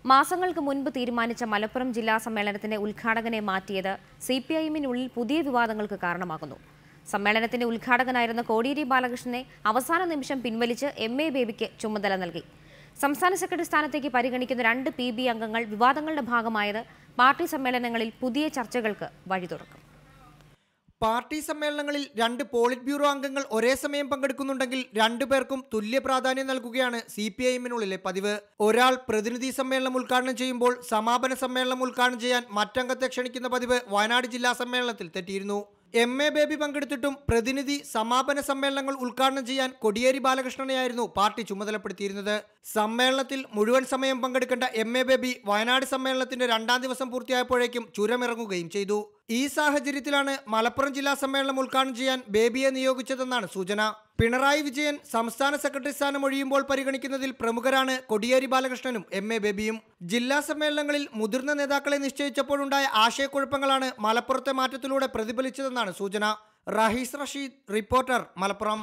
മാസങ്ങൾക്ക് മുൻപ് തീരുമാനിച്ച മലപ്പുറം ജില്ലാ സമ്മേളനത്തിന്റെ ഉദ്ഘാടകനെ മാറ്റിയത് സിപിഐഎമ്മിനുള്ളിൽ പുതിയ വിവാദങ്ങൾക്ക് കാരണമാകുന്നു. സമ്മേളനത്തിന്റെ ഉദ്ഘാടകനായിരുന്ന കോടിയേരി ബാലകൃഷ്ണനെ അവസാന നിമിഷം പിൻവലിച്ച് എം.എ. ബേബിക്ക് ചുമതല നൽകി. സംസ്ഥാന സെക്രട്ടറി സ്ഥാനത്തേക്ക് പരിഗണിക്കുന്ന 2 PB അംഗങ്ങൾ വിവാദങ്ങളുടെ ഭാഗമായത് പാർട്ടി സമ്മേളനങ്ങളിൽ പുതിയ ചർച്ചകൾക്ക് വഴി തുറക്കും. പാർട്ടി സമ്മേളനങ്ങളിൽ 2 പോളിറ്റ് ബ്യൂറോ അംഗങ്ങൾ ഒരേ സമയം പങ്കെടുക്കുന്നുണ്ടെങ്കിൽ 2 പേർക്കും തുല്യ പ്രാധാന്യം നൽകുകയാണ് സിപിഐഎമ്മിനുള്ളിലെ പതിവ്. ഒരാൾ പ്രതിനിധി സമ്മേളനം ഉദ്ഘാടനം ചെയ്യുമ്പോൾ സമാപന സമ്മേളനം ഉദ്ഘാടനം ചെയ്യാൻ മറ്റംഗത്തെ ക്ഷണിക്കുന്ന പതിവ് വയനാട് ജില്ലാ സമ്മേളനത്തിൽ തെറ്റിയിരുന്നു. എം.എ. ബേബി പങ്കെടുത്തിട്ടും പ്രതിനിധി സമാപന സമ്മേളനങ്ങൾ ഉദ്ഘാടനം ചെയ്യാൻ കോടിയേരി ബാലകൃഷ്ണനെയായിരുന്നു പാർട്ടി ചുമതലപ്പെടുത്തിയിരുന്നത്. സമ്മേളനത്തിൽ മുഴുവൻ സമയം പങ്കെടുക്കേണ്ട എം.എ. ബേബി വയനാട് സമ്മേളനത്തിന്റെ 2ാം ദിവസം പൂർത്തിയായപ്പോഴേക്കും ചുരമിറങ്ങുകയും ചെയ്തു. ഈ സാഹചര്യത്തിലാണ് മലപ്പുറം ജില്ലാ സമ്മേളനം ഉദ്ഘാടനം ചെയ്യാൻ ബേബിയെ നിയോഗിച്ചതെന്നാണ് സൂചന. പിണറായി വിജയൻ സംസ്ഥാന സെക്രട്ടറി സ്ഥാനം ഒഴിയുമ്പോൾ പരിഗണിക്കുന്നതിൽ പ്രമുഖരാണ് കോടിയേരി ബാലകൃഷ്ണനും എം.എ. ബേബിയും. ജില്ലാ സമ്മേളനങ്ങളിൽ മുതിർന്ന നേതാക്കളെ നിശ്ചയിച്ചപ്പോഴുണ്ടായ ആശയക്കുഴപ്പങ്ങളാണ് മലപ്പുറത്തെ മാറ്റത്തിലൂടെ പ്രതിഫലിച്ചതെന്നാണ് സൂചന. റഹീസ് റഷീദ്, റിപ്പോർട്ടർ, മലപ്പുറം.